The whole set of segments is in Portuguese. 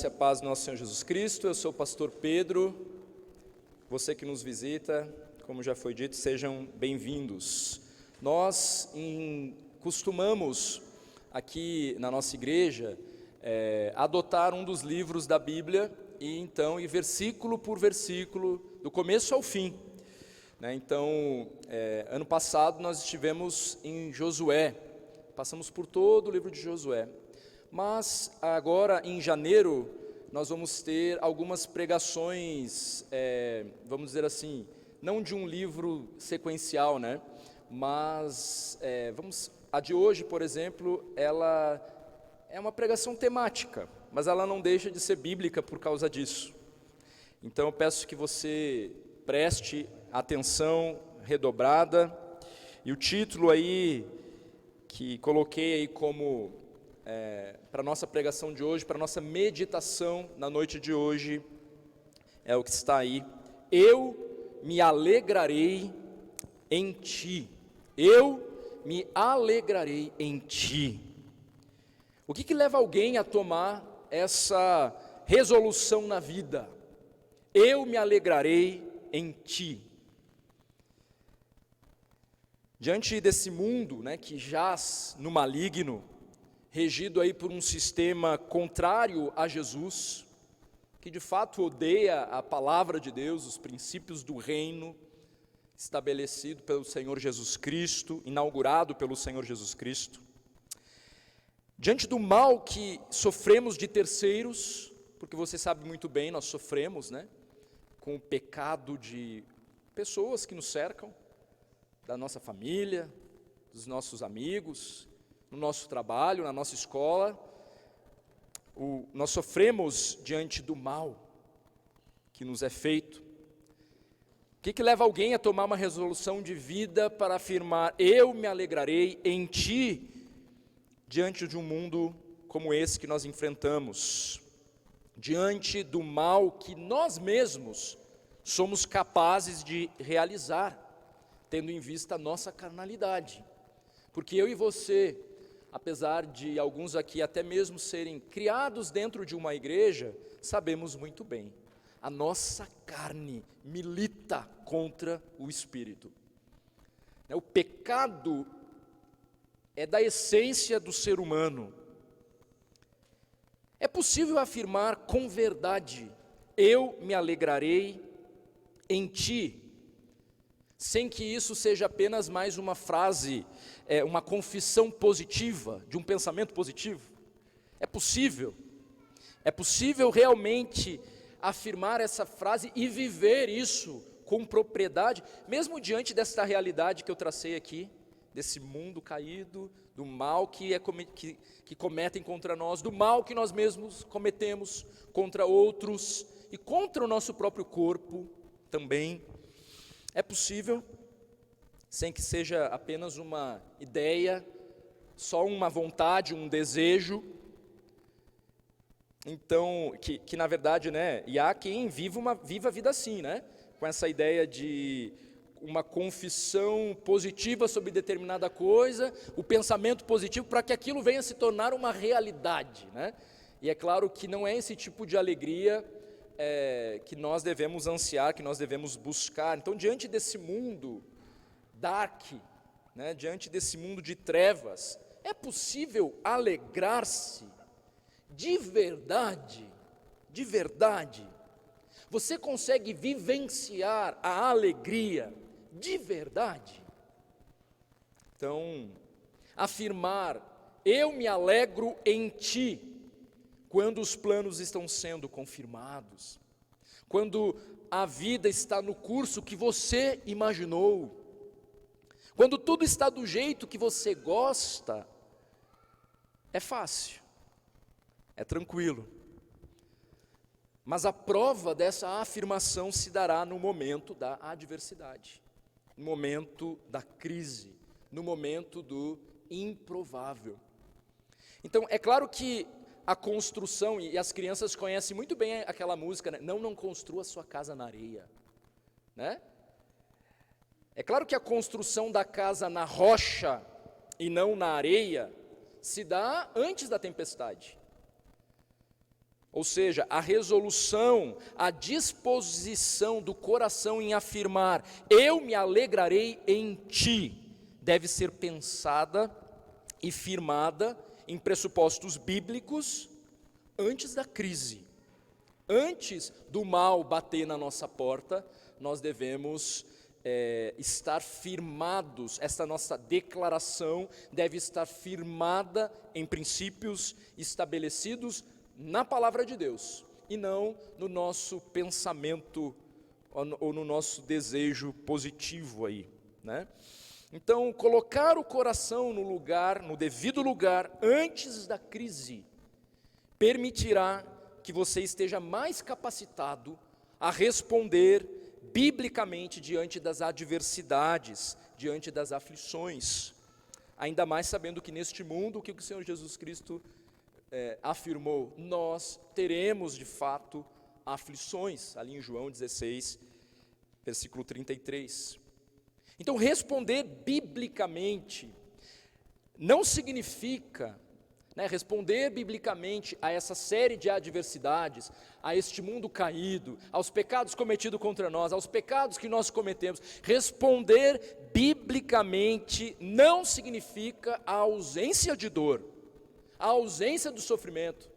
graça e a paz do nosso Senhor Jesus Cristo. Eu sou o pastor Pedro. Você que nos visita, como já foi dito, sejam bem-vindos. Nós costumamos aqui na nossa igreja adotar um dos livros da Bíblia e então ir versículo por versículo, do começo ao fim, né? Então, ano passado nós estivemos em Josué, passamos por todo o livro de Josué. Mas agora em janeiro nós vamos ter algumas pregações, vamos dizer assim, não de um livro sequencial, né? Mas a de hoje, por exemplo, ela é uma pregação temática, mas ela não deixa de ser bíblica por causa disso. Então eu peço que você preste atenção redobrada, e o título aí que coloquei aí como para a nossa pregação de hoje, para a nossa meditação na noite de hoje, é o que está aí: eu me alegrarei em ti. Eu me alegrarei em ti. O que leva alguém a tomar essa resolução na vida? Eu me alegrarei em ti. Diante desse mundo, né, que jaz no maligno, regido aí por um sistema contrário a Jesus, que de fato odeia a palavra de Deus, os princípios do reino, estabelecido pelo Senhor Jesus Cristo, inaugurado pelo Senhor Jesus Cristo. Diante do mal que sofremos de terceiros, porque você sabe muito bem, nós sofremos, né, com o pecado de pessoas que nos cercam, da nossa família, dos nossos amigos, no nosso trabalho, na nossa escola, nós sofremos diante do mal que nos é feito. O que leva alguém a tomar uma resolução de vida para afirmar: eu me alegrarei em ti, diante de um mundo como esse que nós enfrentamos, diante do mal que nós mesmos somos capazes de realizar, tendo em vista a nossa carnalidade? Porque eu e você, apesar de alguns aqui até mesmo serem criados dentro de uma igreja, sabemos muito bem, a nossa carne milita contra o Espírito. O pecado é da essência do ser humano. É possível afirmar com verdade: eu me alegrarei em ti, sem que isso seja apenas mais uma frase, uma confissão positiva, de um pensamento positivo? É possível realmente afirmar essa frase e viver isso com propriedade, mesmo diante desta realidade que eu tracei aqui, desse mundo caído, do mal que cometem contra nós, do mal que nós mesmos cometemos contra outros e contra o nosso próprio corpo também. É possível, sem que seja apenas uma ideia, só uma vontade, um desejo. Então, que na verdade, né, e há quem viva a vida assim, né, com essa ideia de uma confissão positiva sobre determinada coisa, o pensamento positivo para que aquilo venha se tornar uma realidade, né? E é claro que não é esse tipo de alegria que nós devemos ansiar, que nós devemos buscar. Então, diante desse mundo dark, né, diante desse mundo de trevas, é possível alegrar-se de verdade? De verdade? Você consegue vivenciar a alegria de verdade? Então, afirmar: eu me alegro em ti, quando os planos estão sendo confirmados, quando a vida está no curso que você imaginou, quando tudo está do jeito que você gosta, é fácil, é tranquilo. Mas a prova dessa afirmação se dará no momento da adversidade, no momento da crise, no momento do improvável. Então, é claro que a construção, e as crianças conhecem muito bem aquela música, né? Não construa sua casa na areia, né? É claro que a construção da casa na rocha e não na areia se dá antes da tempestade. Ou seja, a resolução, a disposição do coração em afirmar, eu me alegrarei em ti, deve ser pensada e firmada em pressupostos bíblicos antes da crise. Antes do mal bater na nossa porta, nós devemos estar firmados, essa nossa declaração deve estar firmada em princípios estabelecidos na palavra de Deus, e não no nosso pensamento ou no nosso desejo positivo aí, né? Então, colocar o coração no lugar, no devido lugar, antes da crise, permitirá que você esteja mais capacitado a responder biblicamente diante das adversidades, diante das aflições, ainda mais sabendo que neste mundo, o que o Senhor Jesus Cristo afirmou, nós teremos de fato aflições, ali em João 16, versículo 33. Então, responder biblicamente não significa, responder biblicamente a essa série de adversidades, a este mundo caído, aos pecados cometidos contra nós, aos pecados que nós cometemos. Responder biblicamente não significa a ausência de dor, a ausência do sofrimento,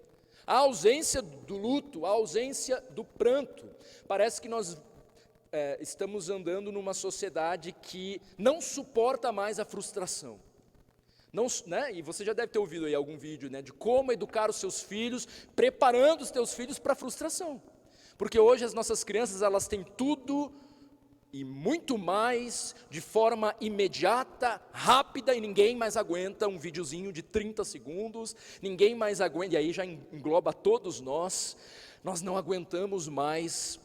a ausência do luto, a ausência do pranto. Parece que nós estamos andando numa sociedade que não suporta mais a frustração. Não, e você já deve ter ouvido aí algum vídeo, de como educar os seus filhos, preparando os teus filhos para a frustração. Porque hoje as nossas crianças, elas têm tudo e muito mais de forma imediata, rápida, e ninguém mais aguenta um videozinho de 30 segundos, ninguém mais aguenta, e aí já engloba todos nós não aguentamos mais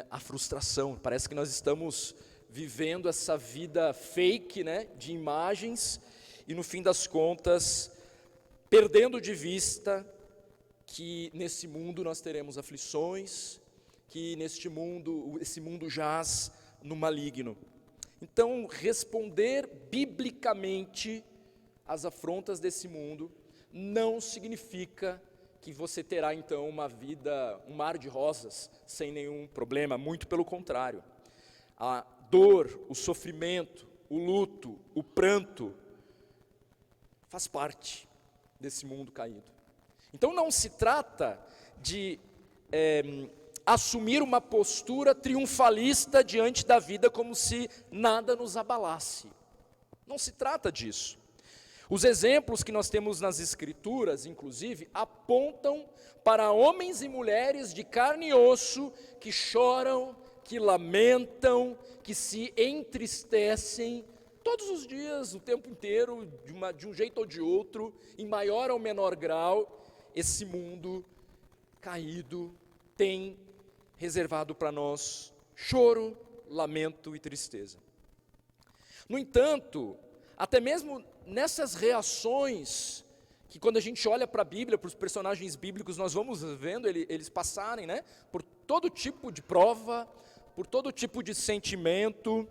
a frustração. Parece que nós estamos vivendo essa vida fake, de imagens, e no fim das contas, perdendo de vista que nesse mundo nós teremos aflições, que esse mundo jaz no maligno. Então, responder biblicamente às afrontas desse mundo não significa que você terá então uma vida, um mar de rosas, sem nenhum problema, muito pelo contrário. A dor, o sofrimento, o luto, o pranto, faz parte desse mundo caído. Então não se trata de assumir uma postura triunfalista diante da vida como se nada nos abalasse. Não se trata disso. Os exemplos que nós temos nas Escrituras, inclusive, apontam para homens e mulheres de carne e osso que choram, que lamentam, que se entristecem todos os dias, o tempo inteiro, de um jeito ou de outro, em maior ou menor grau. Esse mundo caído tem reservado para nós choro, lamento e tristeza. No entanto, até mesmo nessas reações, que quando a gente olha para a Bíblia, para os personagens bíblicos, nós vamos vendo eles passarem, por todo tipo de prova, por todo tipo de sentimento.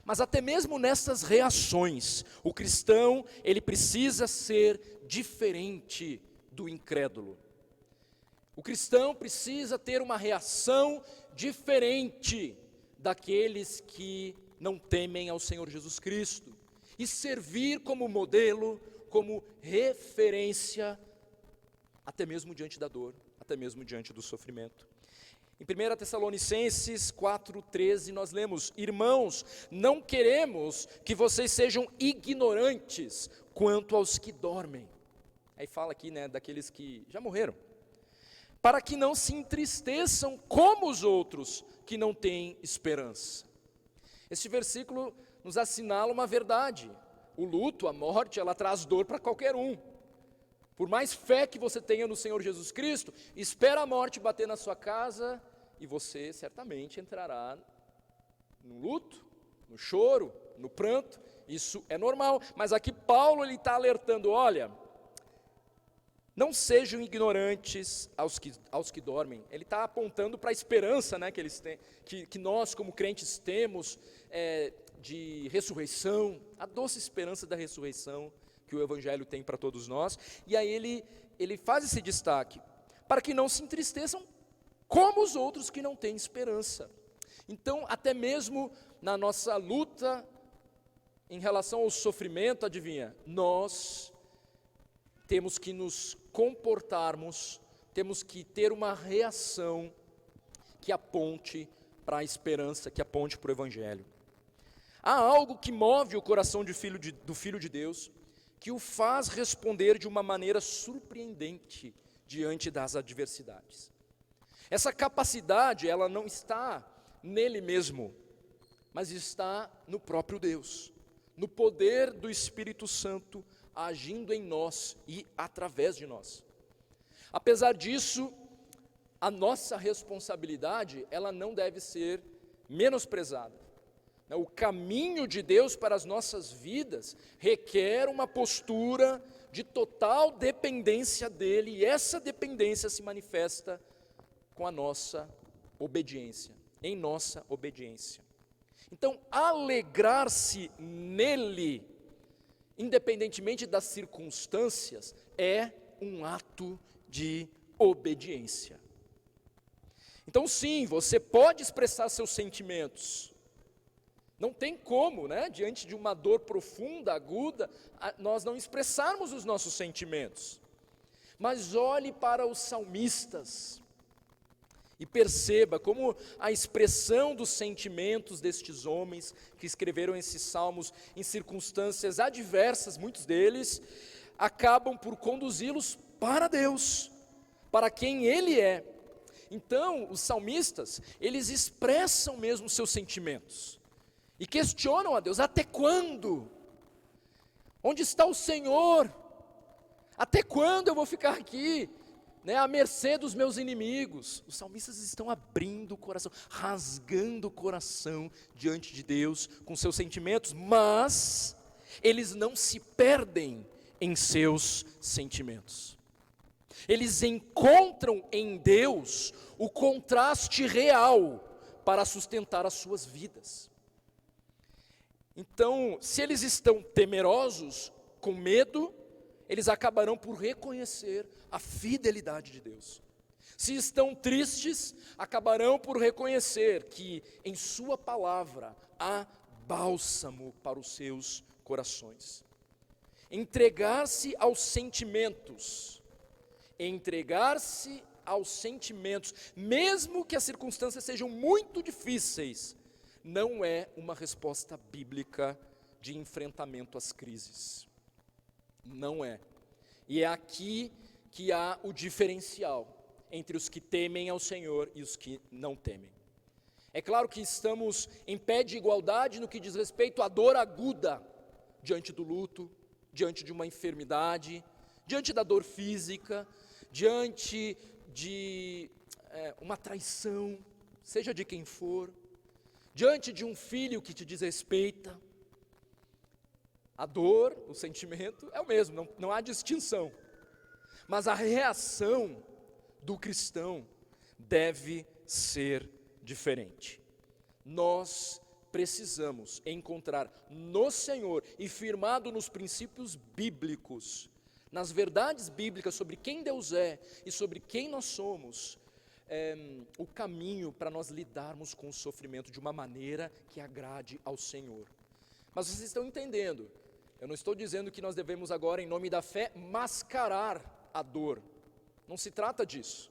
Mas até mesmo nessas reações, o cristão, ele precisa ser diferente do incrédulo. O cristão precisa ter uma reação diferente daqueles que não temem ao Senhor Jesus Cristo, e servir como modelo, como referência, até mesmo diante da dor, até mesmo diante do sofrimento. Em 1 Tessalonicenses 4,13 nós lemos: irmãos, não queremos que vocês sejam ignorantes quanto aos que dormem. Aí fala aqui, daqueles que já morreram. Para que não se entristeçam como os outros que não têm esperança. Este versículo nos assinala uma verdade. O luto, a morte, ela traz dor para qualquer um. Por mais fé que você tenha no Senhor Jesus Cristo, espera a morte bater na sua casa e você certamente entrará no luto, no choro, no pranto. Isso é normal, mas aqui Paulo está alertando, olha, não sejam ignorantes aos que dormem. Ele está apontando para a esperança que eles têm, que nós como crentes temos de ressurreição, a doce esperança da ressurreição que o Evangelho tem para todos nós. E aí ele faz esse destaque: para que não se entristeçam como os outros que não têm esperança. Então, até mesmo na nossa luta em relação ao sofrimento, adivinha, nós temos que nos comportarmos, temos que ter uma reação que aponte para a esperança, que aponte para o Evangelho. Há algo que move o coração do Filho de Deus, que o faz responder de uma maneira surpreendente diante das adversidades. Essa capacidade, ela não está nele mesmo, mas está no próprio Deus, no poder do Espírito Santo agindo em nós e através de nós. Apesar disso, a nossa responsabilidade, ela não deve ser menosprezada. O caminho de Deus para as nossas vidas requer uma postura de total dependência dele, e essa dependência se manifesta com a nossa obediência, em nossa obediência. Então, alegrar-se nele, independentemente das circunstâncias, é um ato de obediência. Então, sim, você pode expressar seus sentimentos. Não tem como, diante de uma dor profunda, aguda, nós não expressarmos os nossos sentimentos. Mas olhe para os salmistas e perceba como a expressão dos sentimentos destes homens que escreveram esses salmos em circunstâncias adversas, muitos deles, acabam por conduzi-los para Deus, para quem Ele é. Então, os salmistas, eles expressam mesmo seus sentimentos e questionam a Deus: até quando? Onde está o Senhor? Até quando eu vou ficar aqui, à mercê dos meus inimigos? Os salmistas estão abrindo o coração, rasgando o coração diante de Deus com seus sentimentos, mas eles não se perdem em seus sentimentos. Eles encontram em Deus o contraste real para sustentar as suas vidas. Então, se eles estão temerosos, com medo, eles acabarão por reconhecer a fidelidade de Deus. Se estão tristes, acabarão por reconhecer que em sua palavra há bálsamo para os seus corações. Entregar-se aos sentimentos, mesmo que as circunstâncias sejam muito difíceis, não é uma resposta bíblica de enfrentamento às crises. Não é. E é aqui que há o diferencial entre os que temem ao Senhor e os que não temem. É claro que estamos em pé de igualdade no que diz respeito à dor aguda, diante do luto, diante de uma enfermidade, diante da dor física, diante de uma traição, seja de quem for, diante de um filho que te desrespeita. A dor, o sentimento é o mesmo, não há distinção. Mas a reação do cristão deve ser diferente. Nós precisamos encontrar no Senhor e firmado nos princípios bíblicos, nas verdades bíblicas sobre quem Deus é e sobre quem nós somos, o caminho para nós lidarmos com o sofrimento de uma maneira que agrade ao Senhor. Mas vocês estão entendendo? Eu não estou dizendo que nós devemos agora, em nome da fé, mascarar a dor. Não se trata disso.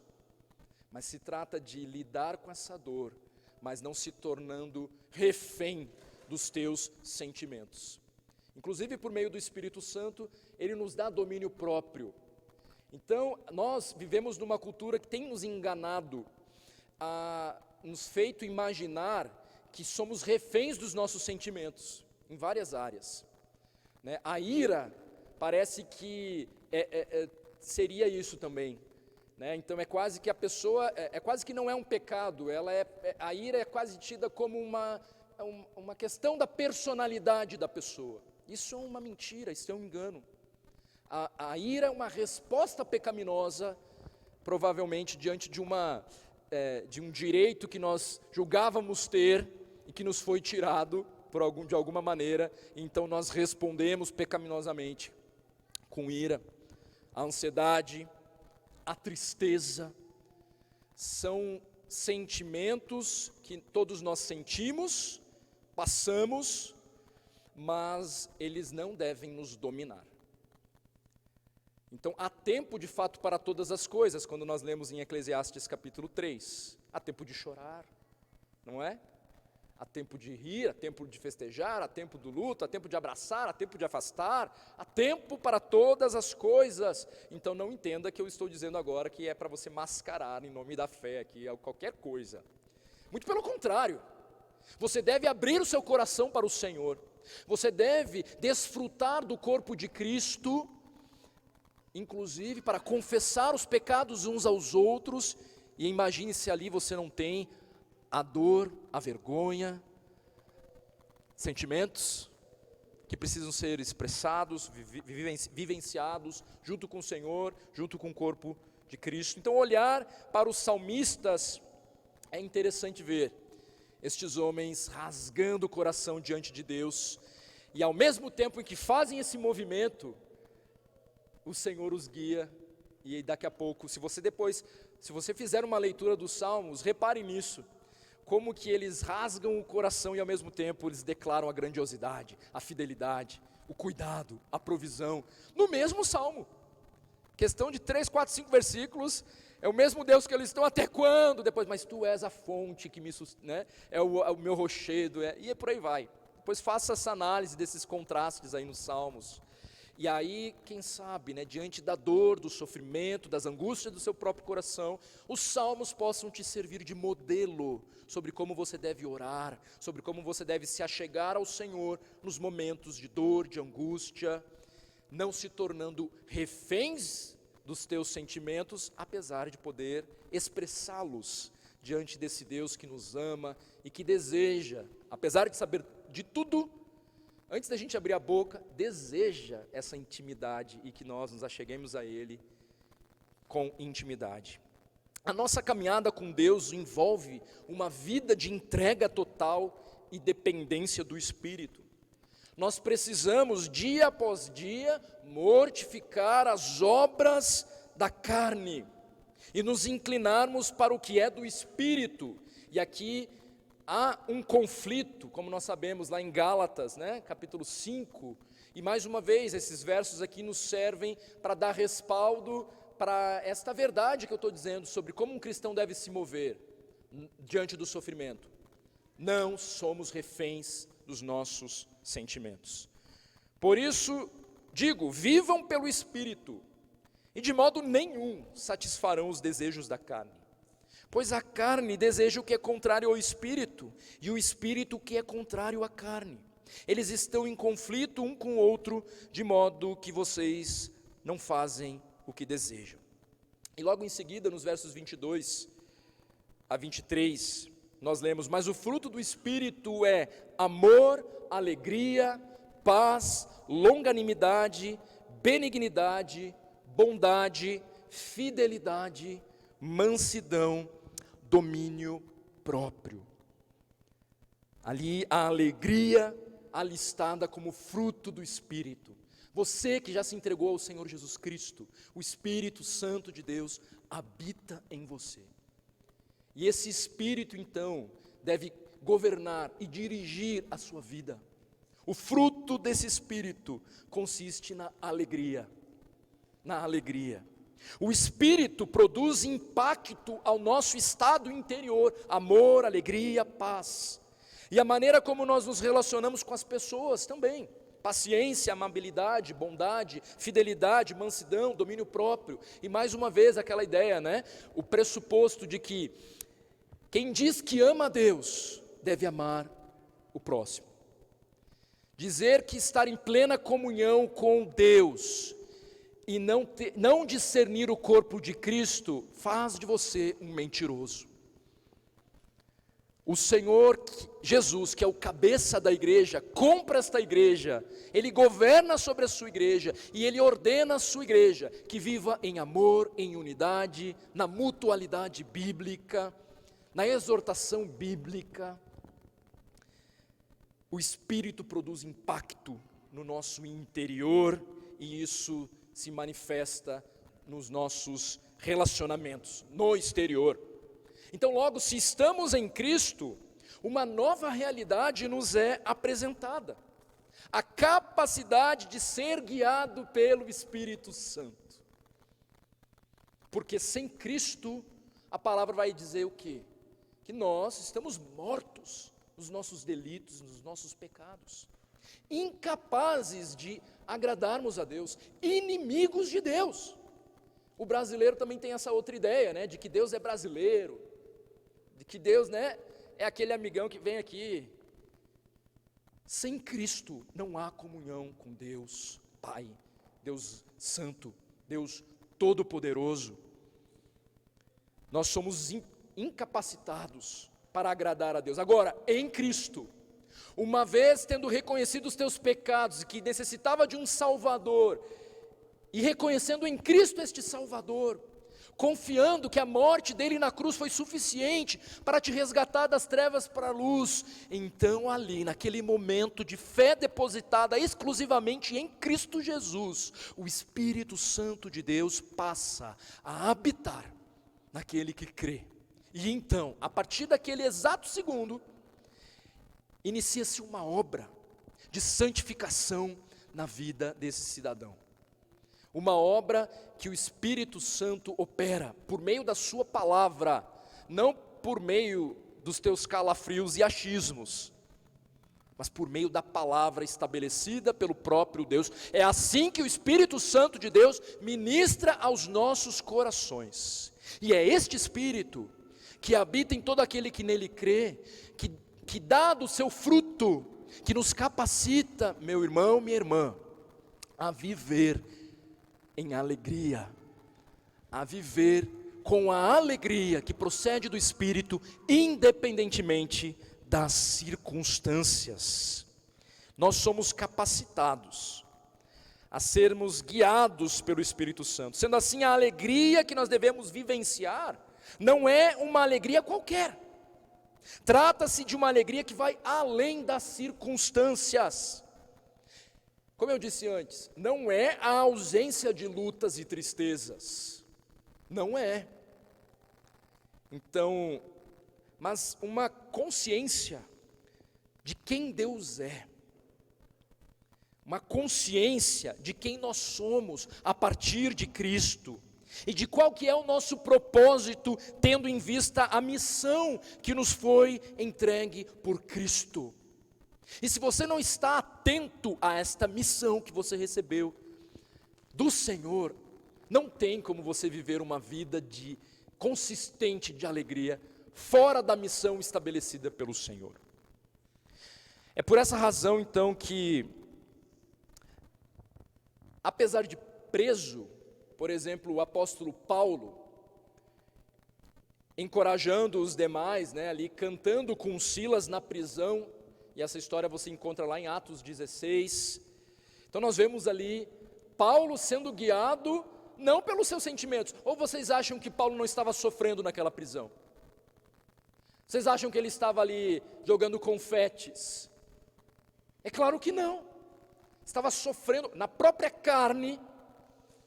Mas se trata de lidar com essa dor, mas não se tornando refém dos teus sentimentos. Inclusive, por meio do Espírito Santo, Ele nos dá domínio próprio. Então, nós vivemos numa cultura que tem nos enganado, nos feito imaginar que somos reféns dos nossos sentimentos, em várias áreas. A ira parece que seria isso também. Então é quase que a pessoa, quase que não é um pecado, a ira é quase tida como uma questão da personalidade da pessoa. Isso é uma mentira, isso é um engano. A ira é uma resposta pecaminosa, provavelmente diante de um direito que nós julgávamos ter e que nos foi tirado de alguma maneira, então nós respondemos pecaminosamente com ira. A ansiedade, a tristeza, são sentimentos que todos nós sentimos, passamos, mas eles não devem nos dominar. Então, há tempo de fato para todas as coisas, quando nós lemos em Eclesiastes capítulo 3. Há tempo de chorar, não é? Há tempo de rir, há tempo de festejar, há tempo do luto, há tempo de abraçar, há tempo de afastar, há tempo para todas as coisas. Então não entenda que eu estou dizendo agora que é para você mascarar em nome da fé aqui qualquer coisa. Muito pelo contrário, você deve abrir o seu coração para o Senhor, você deve desfrutar do corpo de Cristo, inclusive para confessar os pecados uns aos outros, e imagine se ali você não tem a dor, a vergonha, sentimentos que precisam ser expressados, vivenciados junto com o Senhor, junto com o corpo de Cristo. Então olhar para os salmistas é interessante ver estes homens rasgando o coração diante de Deus, e ao mesmo tempo em que fazem esse movimento, o Senhor os guia, e daqui a pouco, se você fizer uma leitura dos Salmos, repare nisso, como que eles rasgam o coração e ao mesmo tempo eles declaram a grandiosidade, a fidelidade, o cuidado, a provisão, no mesmo Salmo. Questão de 3, 4, 5 versículos, é o mesmo Deus que eles estão até quando? Depois, mas tu és a fonte que me sustenta, né? É o meu rochedo, e por aí vai. Depois faça essa análise desses contrastes aí nos Salmos. E aí, quem sabe, né, diante da dor, do sofrimento, das angústias do seu próprio coração, os salmos possam te servir de modelo sobre como você deve orar, sobre como você deve se achegar ao Senhor nos momentos de dor, de angústia, não se tornando reféns dos teus sentimentos, apesar de poder expressá-los diante desse Deus que nos ama e que deseja, apesar de saber de tudo, antes da gente abrir a boca, deseja essa intimidade e que nós nos acheguemos a Ele com intimidade. A nossa caminhada com Deus envolve uma vida de entrega total e dependência do Espírito. Nós precisamos, dia após dia, mortificar as obras da carne e nos inclinarmos para o que é do Espírito. E aqui há um conflito, como nós sabemos lá em Gálatas, né, capítulo 5, e mais uma vez esses versos aqui nos servem para dar respaldo para esta verdade que eu estou dizendo sobre como um cristão deve se mover diante do sofrimento. Não somos reféns dos nossos sentimentos. Por isso, digo, vivam pelo Espírito, e de modo nenhum satisfarão os desejos da carne. Pois a carne deseja o que é contrário ao Espírito, e o Espírito o que é contrário à carne. Eles estão em conflito um com o outro, de modo que vocês não fazem o que desejam. E logo em seguida, nos versos 22 a 23, nós lemos: mas o fruto do Espírito é amor, alegria, paz, longanimidade, benignidade, bondade, fidelidade, mansidão, domínio próprio. Ali a alegria alistada como fruto do Espírito. Você que já se entregou ao Senhor Jesus Cristo, o Espírito Santo de Deus habita em você. E esse Espírito então deve governar e dirigir a sua vida. O fruto desse Espírito consiste na alegria. Na alegria. O Espírito produz impacto ao nosso estado interior, amor, alegria, paz. E a maneira como nós nos relacionamos com as pessoas também. Paciência, amabilidade, bondade, fidelidade, mansidão, domínio próprio. E mais uma vez aquela ideia, né? O pressuposto de que quem diz que ama a Deus deve amar o próximo. Dizer que estar em plena comunhão com Deus e não discernir o corpo de Cristo faz de você um mentiroso. O Senhor Jesus, que é o cabeça da igreja, compra esta igreja, Ele governa sobre a sua igreja e Ele ordena a sua igreja que viva em amor, em unidade, na mutualidade bíblica, na exortação bíblica. O Espírito produz impacto no nosso interior e isso se manifesta nos nossos relacionamentos, no exterior. Então, logo, se estamos em Cristo, uma nova realidade nos é apresentada. A capacidade de ser guiado pelo Espírito Santo. Porque sem Cristo, a palavra vai dizer o quê? Que nós estamos mortos nos nossos delitos, nos nossos pecados. Incapazes de agradarmos a Deus, inimigos de Deus. O brasileiro também tem essa outra ideia, né, de que Deus é brasileiro, de que Deus, né, é aquele amigão que vem aqui. Sem Cristo não há comunhão com Deus Pai, Deus Santo, Deus Todo-Poderoso. Nós somos incapacitados para agradar a Deus. Agora, em Cristo, uma vez tendo reconhecido os teus pecados e que necessitava de um Salvador, e reconhecendo em Cristo este Salvador, confiando que a morte dele na cruz foi suficiente para te resgatar das trevas para a luz, então ali, naquele momento de fé depositada exclusivamente em Cristo Jesus, o Espírito Santo de Deus passa a habitar naquele que crê. E então, a partir daquele exato segundo, inicia-se uma obra de santificação na vida desse cidadão. Uma obra que o Espírito Santo opera por meio da sua palavra, não por meio dos teus calafrios e achismos, mas por meio da palavra estabelecida pelo próprio Deus. É assim que o Espírito Santo de Deus ministra aos nossos corações. E é este Espírito que habita em todo aquele que nele crê, que dá do seu fruto, que nos capacita, meu irmão, minha irmã, a viver em alegria, a viver com a alegria que procede do Espírito, independentemente das circunstâncias. Nós somos capacitados a sermos guiados pelo Espírito Santo. Sendo assim, a alegria que nós devemos vivenciar não é uma alegria qualquer. Trata-se de uma alegria que vai além das circunstâncias. Como eu disse antes, não é a ausência de lutas e tristezas, não é. Então, mas uma consciência de quem Deus é, uma consciência de quem nós somos a partir de Cristo, e de qual que é o nosso propósito, tendo em vista a missão que nos foi entregue por Cristo. E se você não está atento a esta missão que você recebeu do Senhor, não tem como você viver uma vida consistente de alegria, fora da missão estabelecida pelo Senhor. É por essa razão, então, que, apesar de preso, por exemplo, o apóstolo Paulo, encorajando os demais, né, ali cantando com Silas na prisão, e essa história você encontra lá em Atos 16. Então nós vemos ali Paulo sendo guiado não pelos seus sentimentos. Ou vocês acham que Paulo não estava sofrendo naquela prisão? Vocês acham que ele estava ali jogando confetes? É claro que não. Estava sofrendo na própria carne,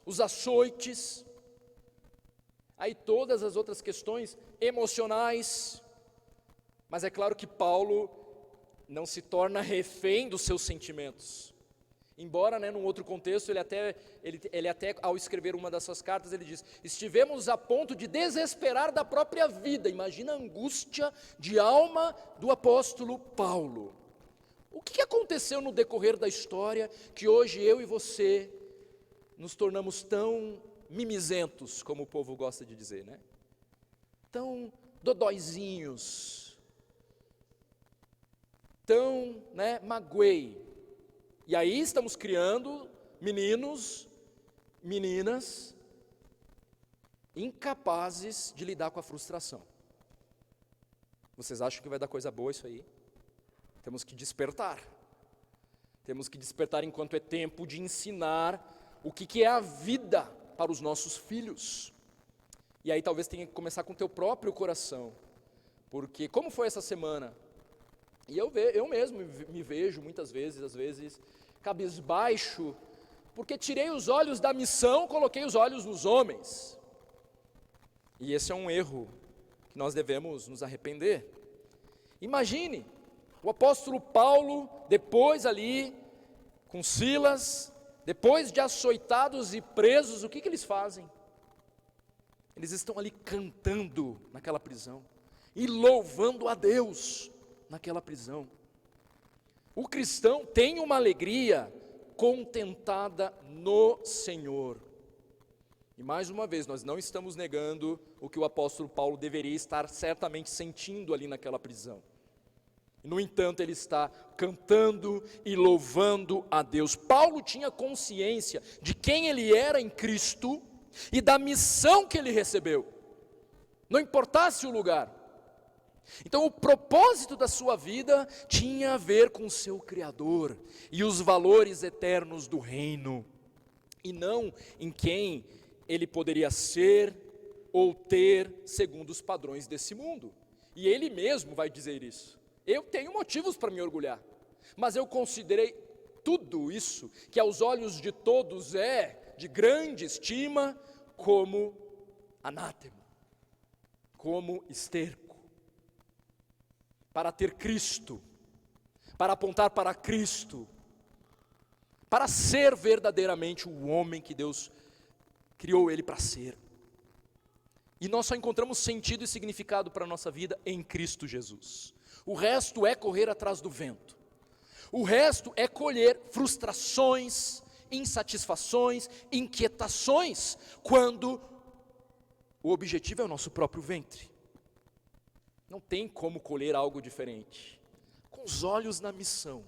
os açoites, aí todas as outras questões emocionais. Mas é claro que Paulo não se torna refém dos seus sentimentos. Embora, num outro contexto, ele até, ao escrever uma das suas cartas, ele diz: estivemos a ponto de desesperar da própria vida. Imagina a angústia de alma do apóstolo Paulo. O que aconteceu no decorrer da história que hoje eu e você nos tornamos tão mimizentos, como o povo gosta de dizer, né? Tão dodóizinhos, tão, magoei. E aí estamos criando meninos, meninas, incapazes de lidar com a frustração. Vocês acham que vai dar coisa boa isso aí? Temos que despertar. Temos que despertar enquanto é tempo de ensinar o que é a vida para os nossos filhos. E aí talvez tenha que começar com o teu próprio coração. Porque como foi essa semana? E eu mesmo me vejo muitas vezes, às vezes, cabisbaixo, porque tirei os olhos da missão, coloquei os olhos nos homens. E esse é um erro que nós devemos nos arrepender. Imagine, o apóstolo Paulo, depois ali, com Silas, depois de açoitados e presos, o que eles fazem? Eles estão ali cantando naquela prisão e louvando a Deus naquela prisão. O cristão tem uma alegria contentada no Senhor. E mais uma vez, nós não estamos negando o que o apóstolo Paulo deveria estar certamente sentindo ali naquela prisão. No entanto, ele está cantando e louvando a Deus. Paulo tinha consciência de quem ele era em Cristo e da missão que ele recebeu, não importasse o lugar. Então o propósito da sua vida tinha a ver com o seu Criador e os valores eternos do reino, e não em quem ele poderia ser ou ter segundo os padrões desse mundo. E ele mesmo vai dizer isso. Eu tenho motivos para me orgulhar, mas eu considerei tudo isso, que aos olhos de todos é de grande estima, como anátema, como esterco, para ter Cristo, para apontar para Cristo, para ser verdadeiramente o homem que Deus criou ele para ser. E nós só encontramos sentido e significado para a nossa vida em Cristo Jesus. O resto é correr atrás do vento. O resto é colher frustrações, insatisfações, inquietações, quando o objetivo é o nosso próprio ventre. Não tem como colher algo diferente. Com os olhos na missão,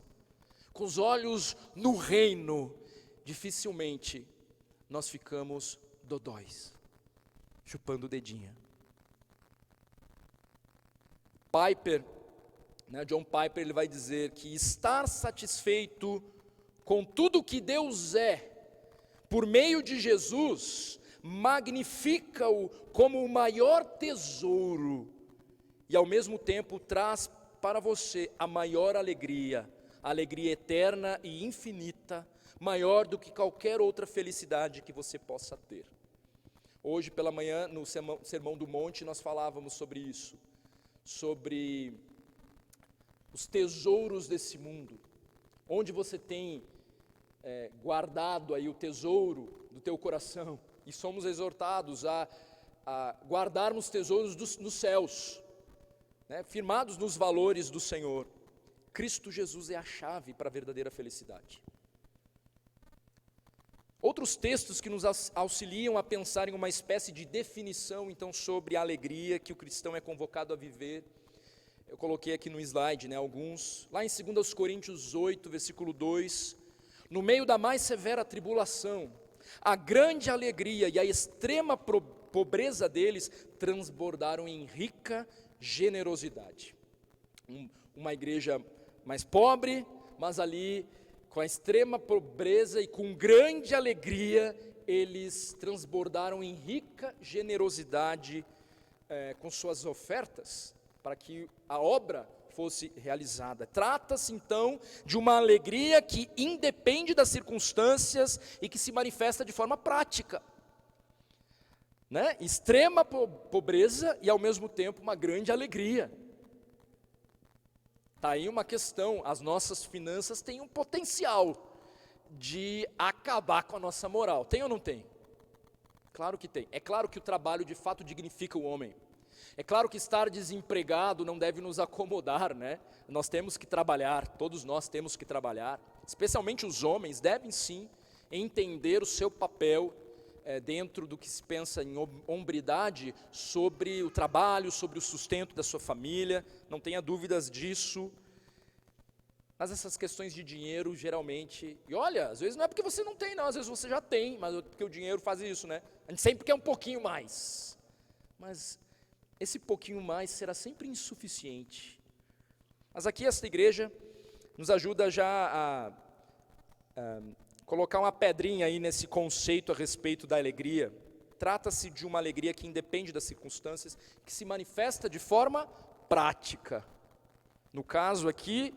com os olhos no reino, dificilmente nós ficamos dodóis, chupando o dedinho. Piper, John Piper, ele vai dizer que estar satisfeito com tudo que Deus é, por meio de Jesus, magnifica-o como o maior tesouro, e ao mesmo tempo traz para você a maior alegria, a alegria eterna e infinita, maior do que qualquer outra felicidade que você possa ter. Hoje pela manhã, no Sermão do Monte, nós falávamos sobre isso, sobre os tesouros desse mundo, onde você tem guardado aí o tesouro do teu coração, e somos exortados a guardarmos tesouros nos céus, firmados nos valores do Senhor. Cristo Jesus é a chave para a verdadeira felicidade. Outros textos que nos auxiliam a pensar em uma espécie de definição, então, sobre a alegria que o cristão é convocado a viver. Eu coloquei aqui no slide, alguns. Lá em 2 Coríntios 8, versículo 2, no meio da mais severa tribulação, a grande alegria e a extrema pobreza deles transbordaram em rica generosidade. Uma igreja mais pobre, mas ali com a extrema pobreza e com grande alegria, eles transbordaram em rica generosidade com suas ofertas, para que a obra fosse realizada. Trata-se então de uma alegria que independe das circunstâncias e que se manifesta de forma prática. Extrema pobreza e ao mesmo tempo uma grande alegria. Está aí uma questão, as nossas finanças têm um potencial de acabar com a nossa moral. Tem ou não tem? Claro que tem. É claro que o trabalho de fato dignifica o homem. É claro que estar desempregado não deve nos acomodar, Nós temos que trabalhar, todos nós temos que trabalhar. Especialmente os homens devem sim entender o seu papel dentro do que se pensa em hombridade sobre o trabalho, sobre o sustento da sua família, não tenha dúvidas disso. Mas essas questões de dinheiro geralmente, e olha, às vezes não é porque você não tem não, às vezes você já tem, mas é porque o dinheiro faz isso, A gente sempre quer um pouquinho mais, mas esse pouquinho mais será sempre insuficiente. Mas aqui esta igreja nos ajuda já a colocar uma pedrinha aí nesse conceito a respeito da alegria. Trata-se de uma alegria que independe das circunstâncias, que se manifesta de forma prática. No caso aqui,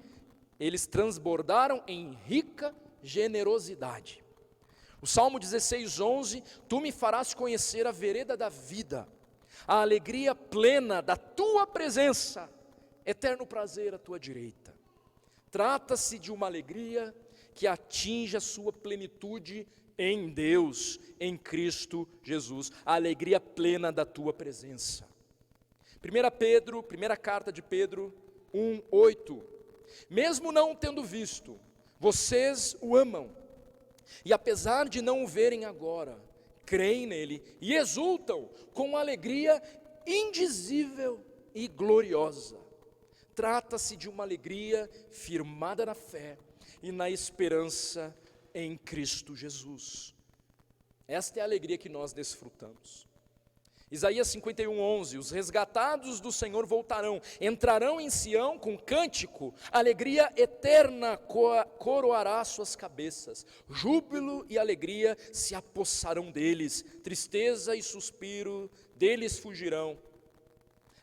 eles transbordaram em rica generosidade. O Salmo 16:11, tu me farás conhecer a vereda da vida, a alegria plena da tua presença, eterno prazer à tua direita. Trata-se de uma alegria que atinge a sua plenitude em Deus, em Cristo Jesus, a alegria plena da tua presença. Primeira carta de Pedro 1:8. Mesmo não tendo visto, vocês o amam, e apesar de não o verem agora, creem nele e exultam com alegria indizível e gloriosa. Trata-se de uma alegria firmada na fé e na esperança em Cristo Jesus. Esta é a alegria que nós desfrutamos. Isaías 51:11, os resgatados do Senhor voltarão, entrarão em Sião com cântico, alegria eterna coroará suas cabeças, júbilo e alegria se apossarão deles, tristeza e suspiro deles fugirão.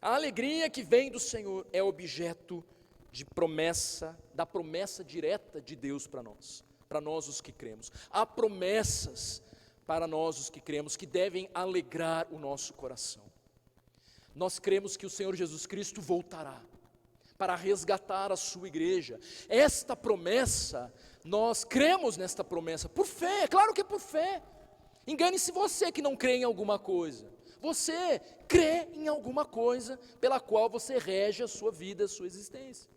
A alegria que vem do Senhor é objeto de promessa, da promessa direta de Deus para nós os que cremos. Há promessas para nós os que cremos, que devem alegrar o nosso coração. Nós cremos que o Senhor Jesus Cristo voltará para resgatar a sua igreja. Esta promessa, nós cremos nesta promessa por fé, é claro que é por fé. Engane-se você que não crê em alguma coisa. Você crê em alguma coisa pela qual você rege a sua vida, a sua existência.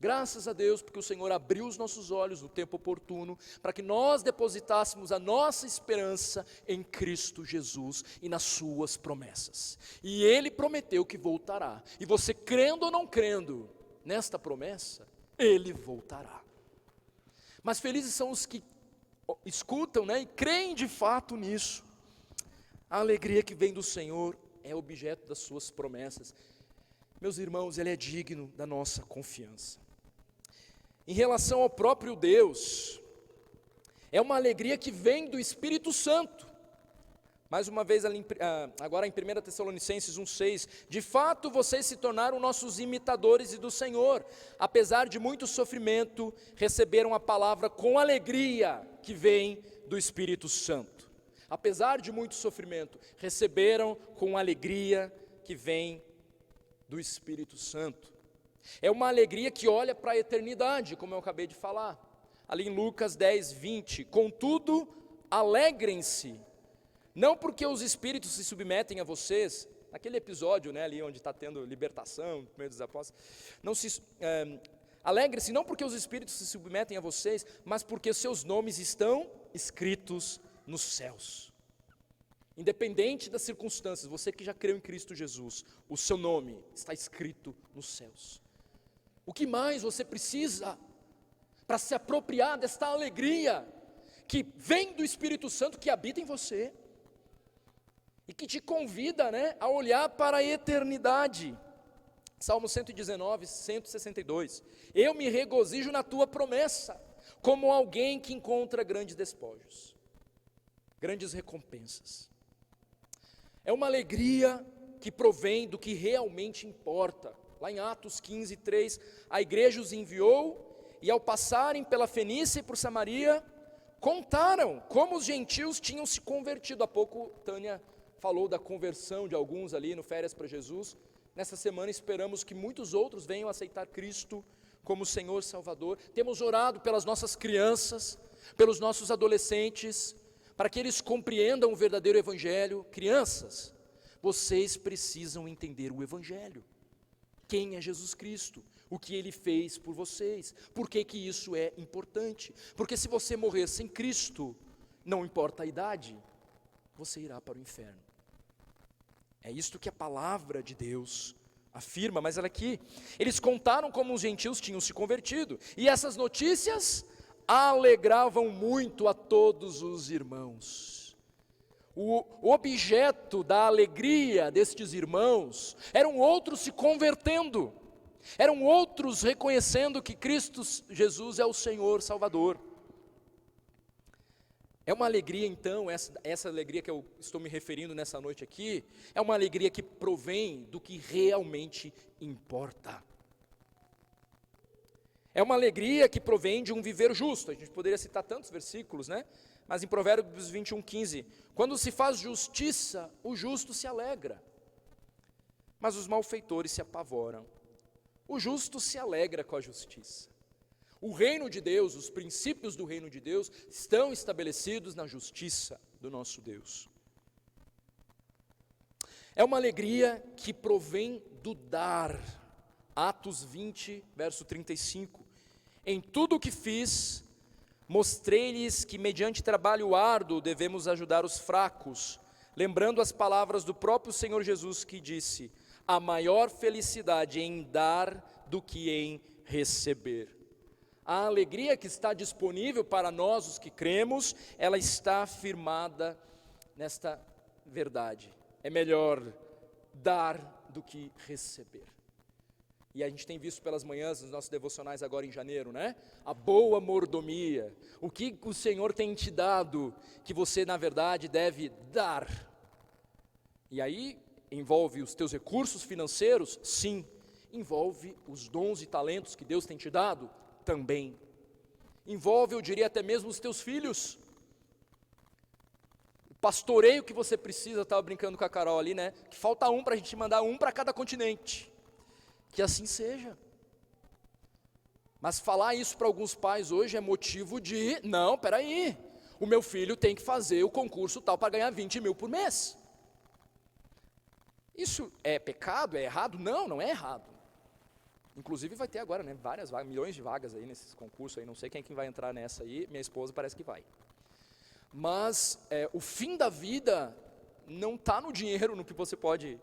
Graças a Deus, porque o Senhor abriu os nossos olhos no tempo oportuno, para que nós depositássemos a nossa esperança em Cristo Jesus e nas suas promessas. E Ele prometeu que voltará. E você crendo ou não crendo nesta promessa, Ele voltará. Mas felizes são os que escutam, e creem de fato nisso. A alegria que vem do Senhor é objeto das suas promessas. Meus irmãos, Ele é digno da nossa confiança. Em relação ao próprio Deus, é uma alegria que vem do Espírito Santo. Mais uma vez, agora em 1 Tessalonicenses 1:6, de fato vocês se tornaram nossos imitadores e do Senhor, apesar de muito sofrimento, receberam a palavra com alegria que vem do Espírito Santo. Apesar de muito sofrimento, receberam com alegria que vem do Espírito Santo. É uma alegria que olha para a eternidade, como eu acabei de falar, ali em Lucas 10:20, contudo, alegrem-se, não porque os espíritos se submetem a vocês, naquele episódio, ali onde está tendo libertação, no meio dos apóstolos, alegrem-se não porque os espíritos se submetem a vocês, mas porque seus nomes estão escritos nos céus. Independente das circunstâncias, você que já creu em Cristo Jesus, o seu nome está escrito nos céus. O que mais você precisa para se apropriar desta alegria que vem do Espírito Santo que habita em você e que te convida, a olhar para a eternidade? Salmo 119, 162. Eu me regozijo na tua promessa, como alguém que encontra grandes despojos, grandes recompensas. É uma alegria que provém do que realmente importa. Lá em Atos 15:3, a igreja os enviou e ao passarem pela Fenícia e por Samaria, contaram como os gentios tinham se convertido. Há pouco Tânia falou da conversão de alguns ali no Férias para Jesus. Nessa semana esperamos que muitos outros venham aceitar Cristo como Senhor Salvador. Temos orado pelas nossas crianças, pelos nossos adolescentes, para que eles compreendam o verdadeiro Evangelho. Crianças, vocês precisam entender o Evangelho. Quem é Jesus Cristo? O que Ele fez por vocês? Por que que isso é importante? Porque se você morrer sem Cristo, não importa a idade, você irá para o inferno. É isto que a palavra de Deus afirma, mas olha aqui, eles contaram como os gentios tinham se convertido, e essas notícias alegravam muito a todos os irmãos. O objeto da alegria destes irmãos eram outros se convertendo, eram outros reconhecendo que Cristo Jesus é o Senhor Salvador. É uma alegria então, essa alegria que eu estou me referindo nessa noite aqui, é uma alegria que provém do que realmente importa. É uma alegria que provém de um viver justo. A gente poderia citar tantos versículos, mas em Provérbios 21:15, quando se faz justiça, o justo se alegra. mas os malfeitores se apavoram. O justo se alegra com a justiça. O reino de Deus, os princípios do reino de Deus estão estabelecidos na justiça do nosso Deus. É uma alegria que provém do dar. Atos 20, verso 35. Em tudo o que fiz, mostrei-lhes que mediante trabalho árduo devemos ajudar os fracos, lembrando as palavras do próprio Senhor Jesus que disse: a maior felicidade em dar do que em receber. A alegria que está disponível para nós, os que cremos, ela está afirmada nesta verdade. É melhor dar do que receber. E a gente tem visto pelas manhãs, nos nossos devocionais agora em janeiro, né? A boa mordomia. O que o Senhor tem te dado, que você na verdade deve dar. E aí, envolve os teus recursos financeiros? Sim. Envolve os dons e talentos que Deus tem te dado? Também. Envolve, eu diria, até mesmo os teus filhos. O pastoreio que você precisa, eu estava brincando com a Carol ali, né? Que falta um para a gente mandar um para cada continente. Que assim seja. Mas falar isso para alguns pais hoje é motivo de, não, peraí, o meu filho tem que fazer o concurso tal para ganhar 20 mil por mês. Isso é pecado? É errado? Não, não é errado. Inclusive vai ter agora, né, várias vagas, milhões de vagas aí nesses concursos aí, não sei quem vai entrar nessa aí, minha esposa parece que vai. Mas o fim da vida não está no dinheiro, no que você pode.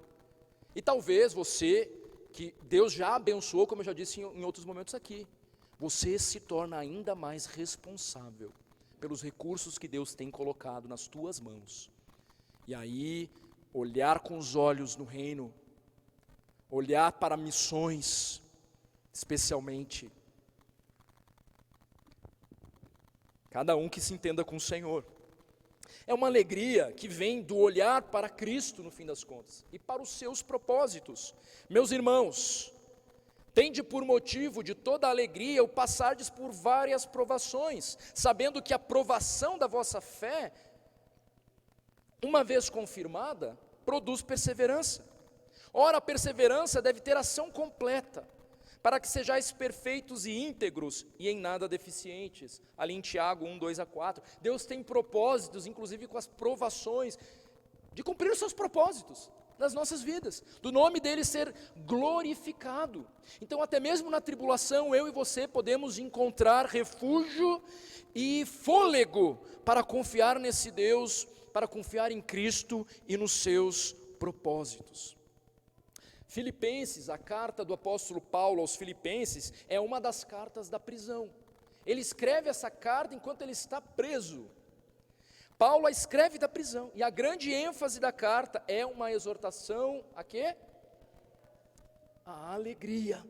E talvez você, que Deus já abençoou, como eu já disse em outros momentos aqui, você se torna ainda mais responsável pelos recursos que Deus tem colocado nas tuas mãos. E aí, olhar com os olhos no reino, olhar para missões, especialmente. Cada um que se entenda com o Senhor. É uma alegria que vem do olhar para Cristo, no fim das contas, e para os seus propósitos. Meus irmãos, tende por motivo de toda alegria o passardes por várias provações, sabendo que a provação da vossa fé, uma vez confirmada, produz perseverança. Ora, a perseverança deve ter ação completa, para que sejais perfeitos e íntegros e em nada deficientes. Ali em Tiago 1, 2 a 4. Deus tem propósitos, inclusive com as provações, de cumprir os seus propósitos nas nossas vidas, do nome dele ser glorificado. Então, até mesmo na tribulação, eu e você podemos encontrar refúgio e fôlego para confiar nesse Deus, para confiar em Cristo e nos seus propósitos. Filipenses, a carta do apóstolo Paulo aos Filipenses, é uma das cartas da prisão. Ele escreve essa carta enquanto ele está preso. Paulo a escreve da prisão, e a grande ênfase da carta é uma exortação a quê? A alegria.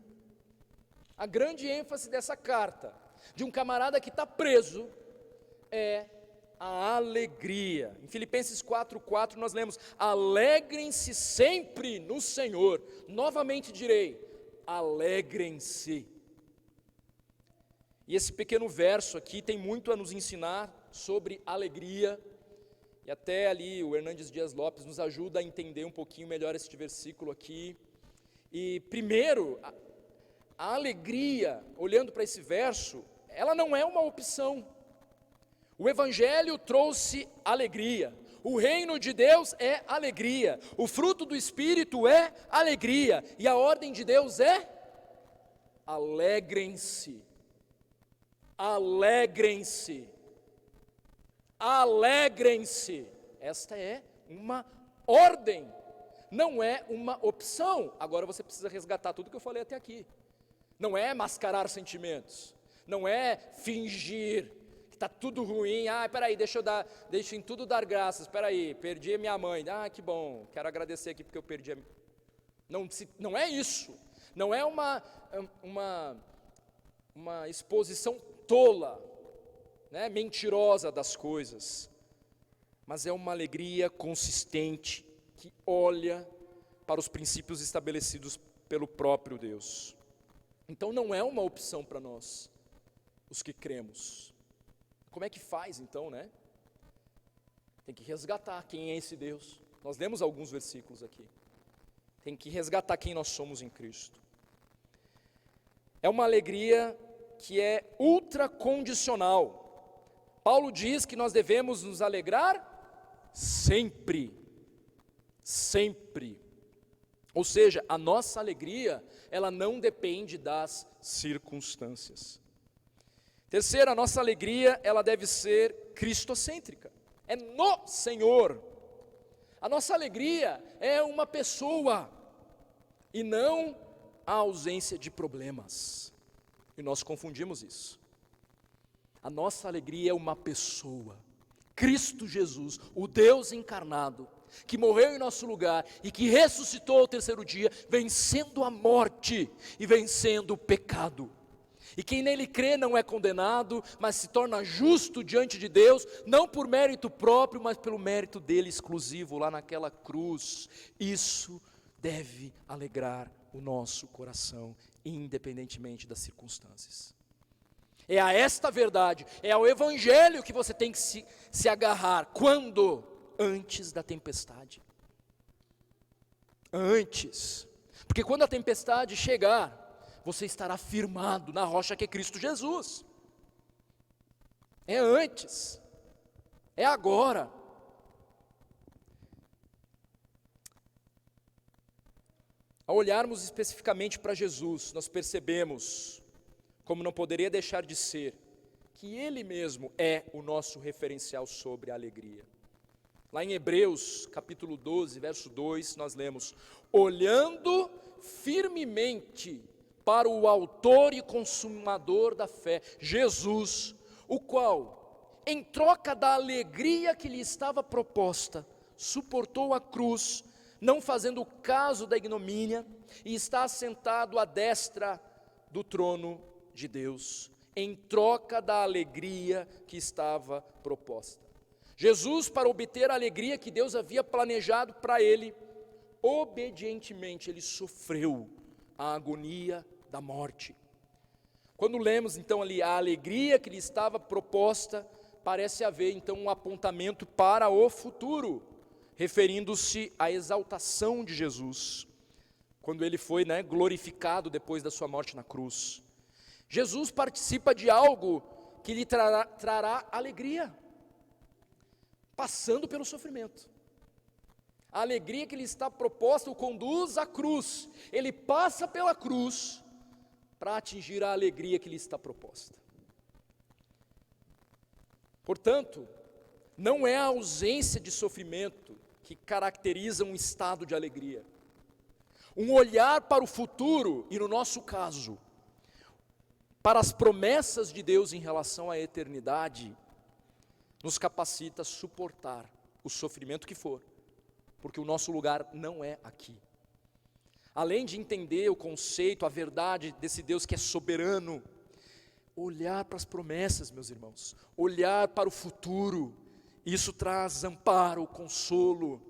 A grande ênfase dessa carta, de um camarada que está preso, é a alegria. Em Filipenses 4:4 nós lemos: alegrem-se sempre no Senhor. Novamente direi, alegrem-se. E esse pequeno verso aqui tem muito a nos ensinar sobre alegria, e até ali o Hernandes Dias Lopes nos ajuda a entender um pouquinho melhor este versículo aqui. E primeiro, a alegria, olhando para esse verso, ela não é uma opção. O Evangelho trouxe alegria, o reino de Deus é alegria, o fruto do Espírito é alegria, e a ordem de Deus é alegrem-se, alegrem-se, alegrem-se. Esta é uma ordem, não é uma opção. Agora você precisa resgatar tudo que eu falei até aqui. Não é mascarar sentimentos, não é fingir está tudo ruim, peraí, deixa em tudo dar graças, peraí, perdi a minha mãe, que bom, quero agradecer aqui porque eu perdi não é isso, não é uma exposição tola, né, mentirosa das coisas, mas é uma alegria consistente, que olha para os princípios estabelecidos pelo próprio Deus. Então não é uma opção para nós, os que cremos. Como é que faz então, né? Tem que resgatar quem é esse Deus. Nós lemos alguns versículos aqui. tem que resgatar quem nós somos em Cristo. É uma alegria que é ultracondicional. Paulo diz que nós devemos nos alegrar sempre. Sempre. Ou seja, a nossa alegria, ela não depende das circunstâncias. Terceiro, a nossa alegria, ela deve ser cristocêntrica. É no Senhor. A nossa alegria é uma pessoa e não a ausência de problemas. E nós confundimos isso. A nossa alegria é uma pessoa, Cristo Jesus, o Deus encarnado, que morreu em nosso lugar e que ressuscitou ao terceiro dia, vencendo a morte e vencendo o pecado. E quem nele crê não é condenado, mas se torna justo diante de Deus, não por mérito próprio, mas pelo mérito dele exclusivo, lá naquela cruz. Isso deve alegrar o nosso coração, independentemente das circunstâncias. É a esta verdade, é ao evangelho que você tem que se agarrar. Quando? Antes da tempestade. Antes. Porque quando a tempestade chegar, você estará firmado na rocha que é Cristo Jesus. É antes. É agora. Ao olharmos especificamente para Jesus, nós percebemos, como não poderia deixar de ser, que Ele mesmo é o nosso referencial sobre a alegria. Lá em Hebreus, capítulo 12, verso 2, nós lemos: olhando firmemente para o autor e consumador da fé, Jesus, o qual, em troca da alegria que lhe estava proposta, suportou a cruz, não fazendo caso da ignomínia, e está assentado à destra do trono de Deus, em troca da alegria que estava proposta. Jesus, para obter a alegria que Deus havia planejado para ele, obedientemente ele sofreu a agonia da morte. Quando lemos então ali a alegria que lhe estava proposta, parece haver então um apontamento para o futuro, referindo-se à exaltação de Jesus, quando ele foi glorificado depois da sua morte na cruz. Jesus participa de algo que lhe trará alegria, passando pelo sofrimento. A alegria que lhe está proposta o conduz à cruz, ele passa pela cruz para atingir a alegria que lhe está proposta. Portanto, não é a ausência de sofrimento que caracteriza um estado de alegria. Um olhar para o futuro, e no nosso caso, para as promessas de Deus em relação à eternidade, nos capacita a suportar o sofrimento que for, porque o nosso lugar não é aqui. Além de entender o conceito, a verdade desse Deus que é soberano, olhar para as promessas, meus irmãos, olhar para o futuro, isso traz amparo, consolo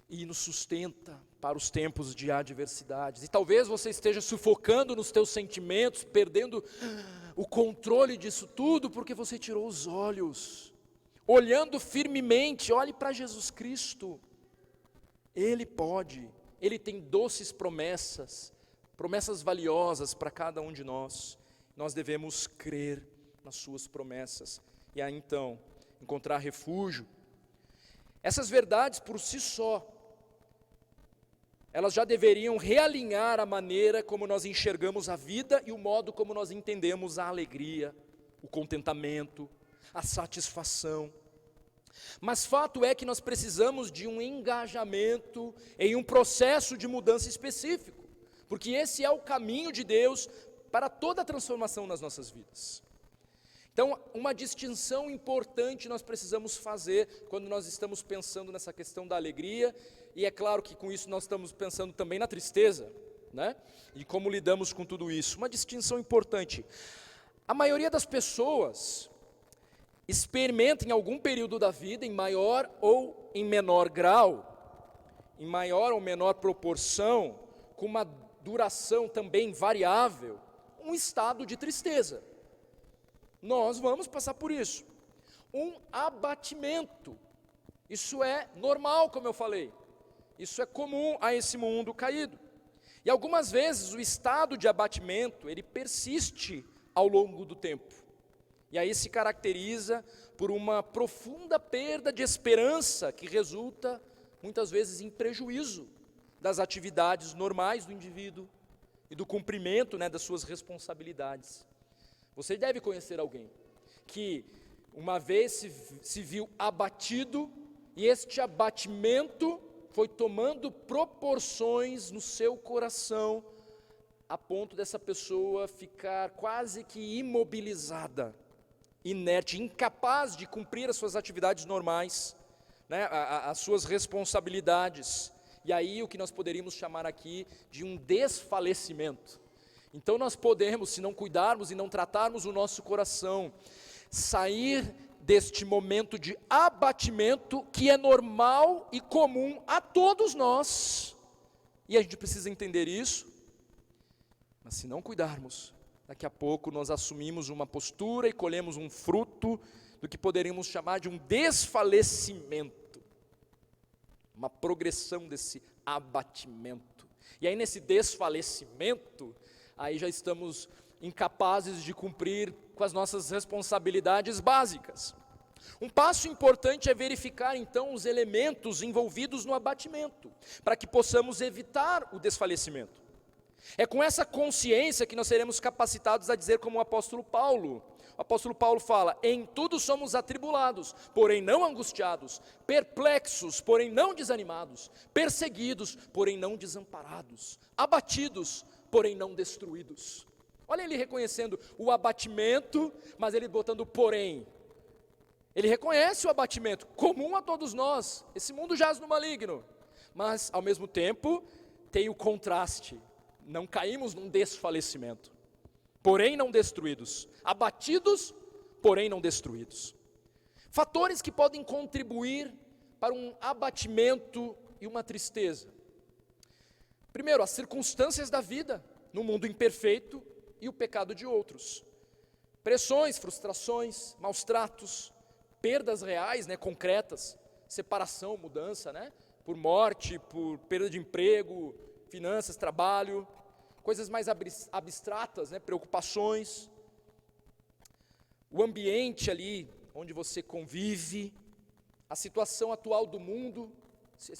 e nos sustenta para os tempos de adversidades. E talvez você esteja sufocando nos teus sentimentos, perdendo o controle disso tudo, porque você tirou os olhos. Olhando firmemente, olhe para Jesus Cristo. Ele pode, Ele tem doces promessas, promessas valiosas para cada um de nós. Nós devemos crer nas suas promessas e aí então encontrar refúgio. Essas verdades por si só, elas já deveriam realinhar a maneira como nós enxergamos a vida e o modo como nós entendemos a alegria, o contentamento, a satisfação. Mas fato é que nós precisamos de um engajamento em um processo de mudança específico, porque esse é o caminho de Deus para toda a transformação nas nossas vidas. Então, uma distinção importante nós precisamos fazer quando nós estamos pensando nessa questão da alegria, e é claro que com isso nós estamos pensando também na tristeza, e como lidamos com tudo isso. Uma distinção importante: a maioria das pessoas experimenta em algum período da vida, em maior ou em menor grau, em maior ou menor proporção, com uma duração também variável, um estado de tristeza. Nós vamos passar por isso. Um abatimento. Isso é normal, como eu falei. Isso é comum a esse mundo caído. E algumas vezes o estado de abatimento, ele persiste ao longo do tempo. E aí se caracteriza por uma profunda perda de esperança que resulta, muitas vezes, em prejuízo das atividades normais do indivíduo e do cumprimento, das suas responsabilidades. Você deve conhecer alguém que uma vez se viu abatido e este abatimento foi tomando proporções no seu coração a ponto dessa pessoa ficar quase que imobilizada, inerte, incapaz de cumprir as suas atividades normais, as suas responsabilidades. E aí o que nós poderíamos chamar aqui de um desfalecimento. Então nós podemos, se não cuidarmos e não tratarmos o nosso coração, sair deste momento de abatimento que é normal e comum a todos nós. E a gente precisa entender isso. Mas se não cuidarmos, daqui a pouco nós assumimos uma postura e colhemos um fruto do que poderíamos chamar de um desfalecimento. Uma progressão desse abatimento. E aí nesse desfalecimento, aí já estamos incapazes de cumprir com as nossas responsabilidades básicas. Um passo importante é verificar então os elementos envolvidos no abatimento, para que possamos evitar o desfalecimento. É com essa consciência que nós seremos capacitados a dizer como o apóstolo Paulo. O apóstolo Paulo fala: em tudo somos atribulados, porém não angustiados, perplexos, porém não desanimados, perseguidos, porém não desamparados, abatidos, porém não destruídos. Olha ele reconhecendo o abatimento, mas ele botando porém. Ele reconhece o abatimento, comum a todos nós. Esse mundo jaz no maligno, mas ao mesmo tempo tem o contraste. Não caímos num desfalecimento, porém não destruídos, abatidos, porém não destruídos. Fatores que podem contribuir para um abatimento e uma tristeza. Primeiro, as circunstâncias da vida, no mundo imperfeito e o pecado de outros. Pressões, frustrações, maus tratos, perdas reais, concretas, separação, mudança, por morte, por perda de emprego, finanças, trabalho, coisas mais abstratas, preocupações, o ambiente ali onde você convive, a situação atual do mundo,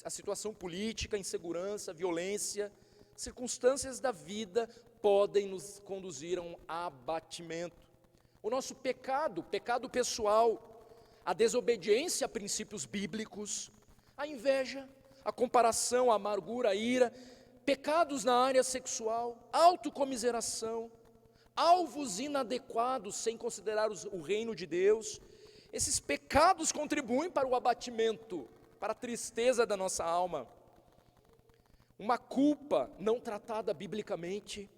a situação política, insegurança, violência, circunstâncias da vida podem nos conduzir a um abatimento. O nosso pecado pessoal, a desobediência a princípios bíblicos, a inveja, a comparação, a amargura, a ira, pecados na área sexual, autocomiseração, alvos inadequados sem considerar o reino de Deus. Esses pecados contribuem para o abatimento, para a tristeza da nossa alma. Uma culpa não tratada biblicamente,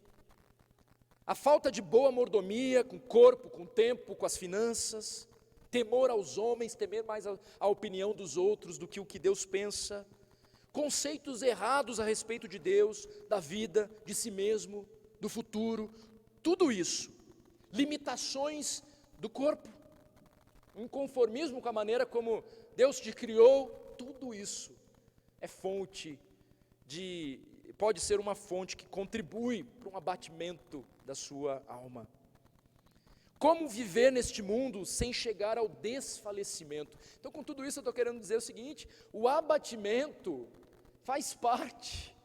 a falta de boa mordomia com o corpo, com o tempo, com as finanças, temor aos homens, temer mais a opinião dos outros do que o que Deus pensa, conceitos errados a respeito de Deus, da vida, de si mesmo, do futuro, tudo isso, limitações do corpo, inconformismo com a maneira como Deus te criou, tudo isso é pode ser uma fonte que contribui para um abatimento da sua alma. Como viver neste mundo sem chegar ao desfalecimento? Então, com tudo isso eu estou querendo dizer o seguinte: o abatimento faz parte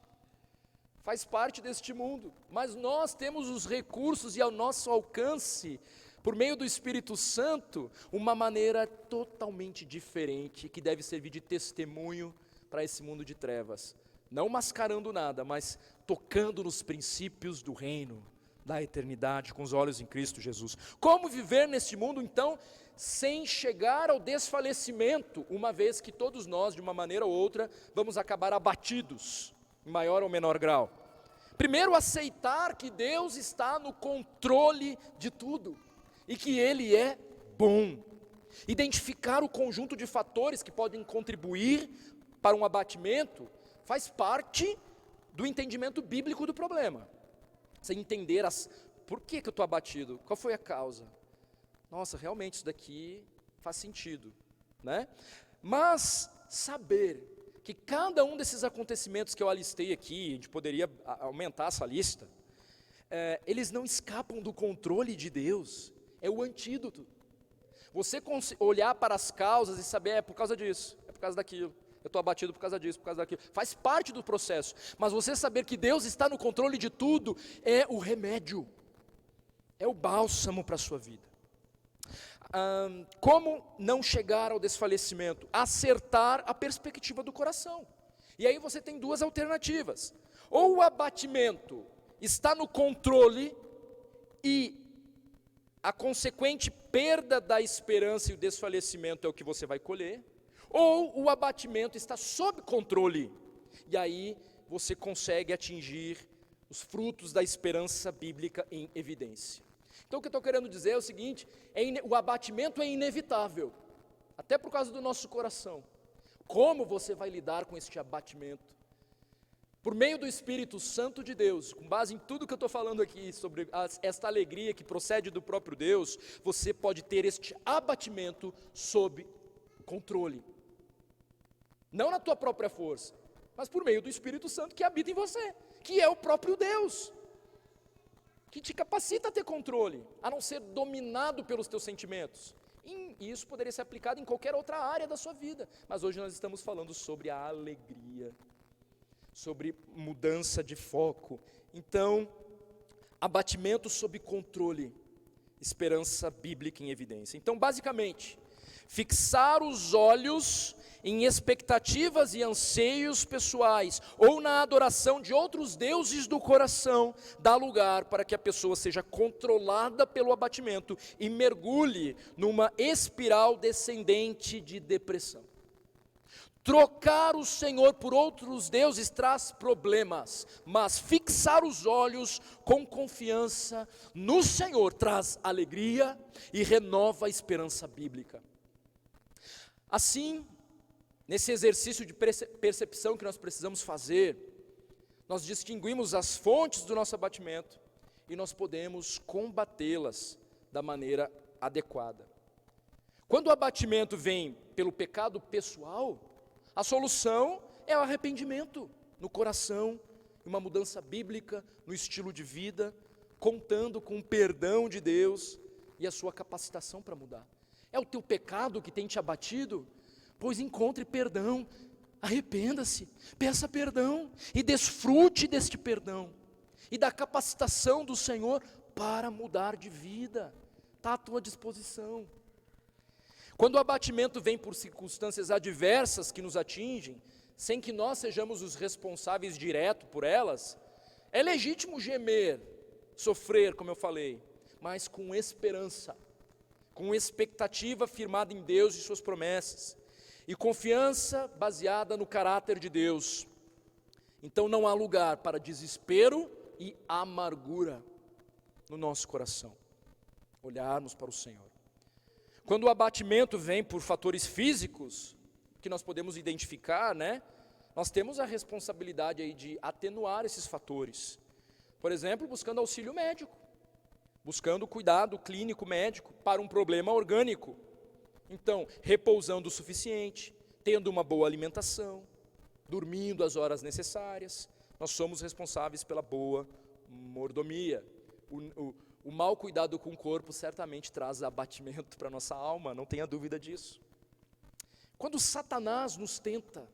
deste mundo, mas nós temos os recursos e ao nosso alcance, por meio do Espírito Santo, uma maneira totalmente diferente, que deve servir de testemunho para esse mundo de trevas, não mascarando nada, mas tocando nos princípios do reino, da eternidade, com os olhos em Cristo Jesus. Como viver neste mundo, então, sem chegar ao desfalecimento, uma vez que todos nós, de uma maneira ou outra, vamos acabar abatidos, em maior ou menor grau? Primeiro, aceitar que Deus está no controle de tudo, e que Ele é bom. Identificar o conjunto de fatores que podem contribuir para um abatimento, faz parte do entendimento bíblico do problema. Você entender por que eu estou abatido, qual foi a causa. Nossa, realmente isso daqui faz sentido, Mas saber que cada um desses acontecimentos que eu alistei aqui, a gente poderia aumentar essa lista, eles não escapam do controle de Deus, é o antídoto. Você olhar para as causas e saber, é por causa disso, é por causa daquilo, eu estou abatido por causa disso, por causa daquilo, faz parte do processo, mas você saber que Deus está no controle de tudo, é o remédio, é o bálsamo para a sua vida. Como não chegar ao desfalecimento? Acertar a perspectiva do coração. E aí você tem duas alternativas. Ou o abatimento está no controle e a consequente perda da esperança e o desfalecimento é o que você vai colher. Ou o abatimento está sob controle. E aí você consegue atingir os frutos da esperança bíblica em evidência. Então o que eu estou querendo dizer é o seguinte, o abatimento é inevitável, até por causa do nosso coração. Como você vai lidar com este abatimento? Por meio do Espírito Santo de Deus, com base em tudo que eu estou falando aqui, sobre esta alegria que procede do próprio Deus, você pode ter este abatimento sob controle. Não na tua própria força, mas por meio do Espírito Santo que habita em você, que é o próprio Deus, que te capacita a ter controle, a não ser dominado pelos teus sentimentos. E isso poderia ser aplicado em qualquer outra área da sua vida, mas hoje nós estamos falando sobre a alegria, sobre mudança de foco. Então, abatimento sob controle, esperança bíblica em evidência. Então, basicamente, fixar os olhos em expectativas e anseios pessoais, ou na adoração de outros deuses do coração, dá lugar para que a pessoa seja controlada pelo abatimento e mergulhe numa espiral descendente de depressão. Trocar o Senhor por outros deuses traz problemas, mas fixar os olhos com confiança no Senhor traz alegria e renova a esperança bíblica. Assim, nesse exercício de percepção que nós precisamos fazer, nós distinguimos as fontes do nosso abatimento e nós podemos combatê-las da maneira adequada. Quando o abatimento vem pelo pecado pessoal, a solução é o arrependimento no coração, uma mudança bíblica no estilo de vida, contando com o perdão de Deus e a sua capacitação para mudar. É o teu pecado que tem te abatido? Pois encontre perdão, arrependa-se, peça perdão e desfrute deste perdão e da capacitação do Senhor para mudar de vida, está à tua disposição. Quando o abatimento vem por circunstâncias adversas que nos atingem, sem que nós sejamos os responsáveis direto por elas, é legítimo gemer, sofrer, como eu falei, mas com esperança, com expectativa firmada em Deus e suas promessas, e confiança baseada no caráter de Deus. Então não há lugar para desespero e amargura no nosso coração. Olharmos para o Senhor. Quando o abatimento vem por fatores físicos, que nós podemos identificar, nós temos a responsabilidade aí de atenuar esses fatores. Por exemplo, buscando auxílio médico, buscando cuidado clínico médico para um problema orgânico. Então, repousando o suficiente, tendo uma boa alimentação, dormindo as horas necessárias, nós somos responsáveis pela boa mordomia. O mau cuidado com o corpo certamente traz abatimento para a nossa alma, não tenha dúvida disso. Quando Satanás nos tenta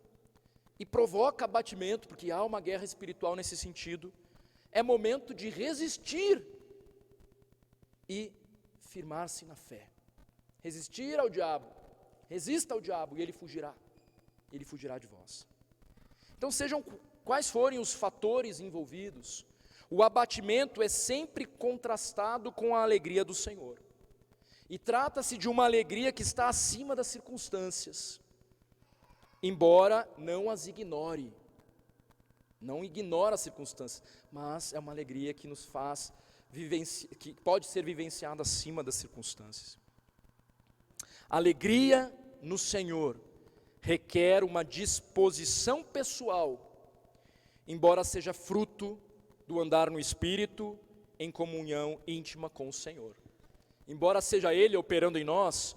e provoca abatimento, porque há uma guerra espiritual nesse sentido, é momento de resistir e firmar-se na fé. Resistir ao diabo, resista ao diabo e ele fugirá de vós. Então sejam quais forem os fatores envolvidos, o abatimento é sempre contrastado com a alegria do Senhor. E trata-se de uma alegria que está acima das circunstâncias, embora não as ignore. Não ignora as circunstâncias, mas é uma alegria que nos faz que pode ser vivenciada acima das circunstâncias. Alegria no Senhor requer uma disposição pessoal, embora seja fruto do andar no Espírito, em comunhão íntima com o Senhor. Embora seja Ele operando em nós,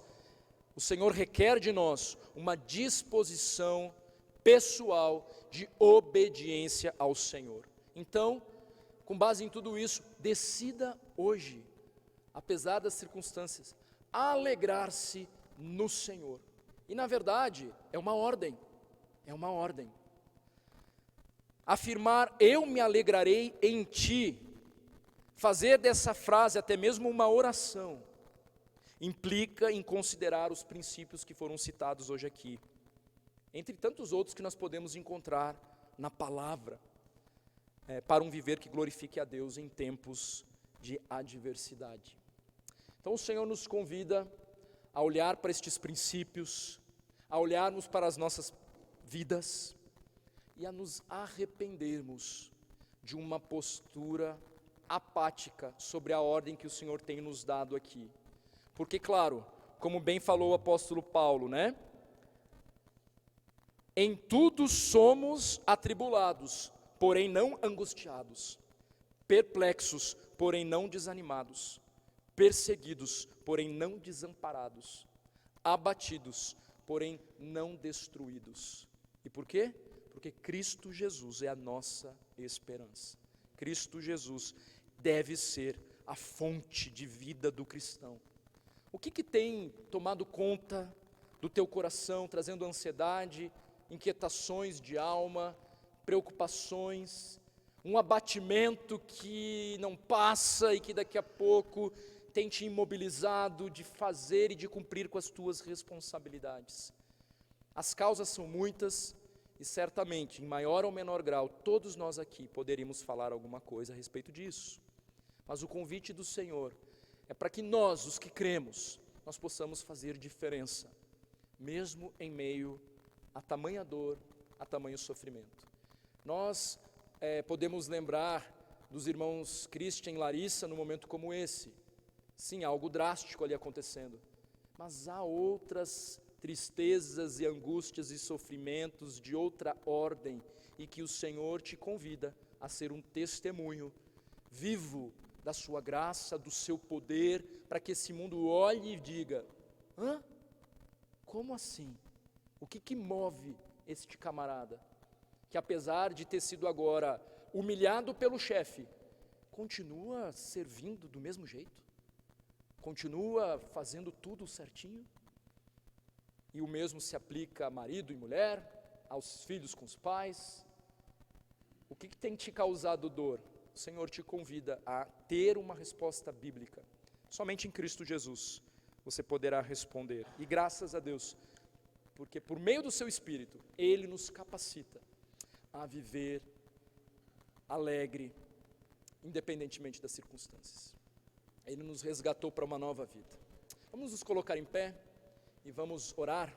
o Senhor requer de nós uma disposição pessoal de obediência ao Senhor. Então, com base em tudo isso, decida hoje, apesar das circunstâncias, alegrar-se no Senhor. E na verdade, é uma ordem. Afirmar, eu me alegrarei em ti, fazer dessa frase até mesmo uma oração, implica em considerar os princípios que foram citados hoje aqui, entre tantos outros que nós podemos encontrar na palavra, para um viver que glorifique a Deus em tempos de adversidade. Então o Senhor nos convida a olhar para estes princípios, a olharmos para as nossas vidas e a nos arrependermos de uma postura apática sobre a ordem que o Senhor tem nos dado aqui. Porque, claro, como bem falou o apóstolo Paulo, né? Em tudo somos atribulados, porém não angustiados, perplexos, porém não desanimados, perseguidos, porém não desamparados, abatidos, porém não destruídos. E por quê? Porque Cristo Jesus é a nossa esperança. Cristo Jesus deve ser a fonte de vida do cristão. O que tem tomado conta do teu coração, trazendo ansiedade, inquietações de alma, preocupações, um abatimento que não passa e que daqui a pouco tem te imobilizado de fazer e de cumprir com as tuas responsabilidades? As causas são muitas e certamente, em maior ou menor grau, todos nós aqui poderíamos falar alguma coisa a respeito disso. Mas o convite do Senhor é para que nós, os que cremos, nós possamos fazer diferença, mesmo em meio a tamanha dor, a tamanho sofrimento. Nós podemos lembrar dos irmãos Christian e Larissa num momento como esse. Sim, há algo drástico ali acontecendo, mas há outras tristezas e angústias e sofrimentos de outra ordem, e que o Senhor te convida a ser um testemunho vivo da sua graça, do seu poder, para que esse mundo olhe e diga: hã? Como assim? O que move este camarada, que apesar de ter sido agora humilhado pelo chefe, continua servindo do mesmo jeito? Continua fazendo tudo certinho? E o mesmo se aplica a marido e mulher, aos filhos com os pais. O que tem te causado dor? O Senhor te convida a ter uma resposta bíblica. Somente em Cristo Jesus você poderá responder. E graças a Deus, porque por meio do seu Espírito, Ele nos capacita a viver alegre, independentemente das circunstâncias. Ele nos resgatou para uma nova vida. Vamos nos colocar em pé e vamos orar.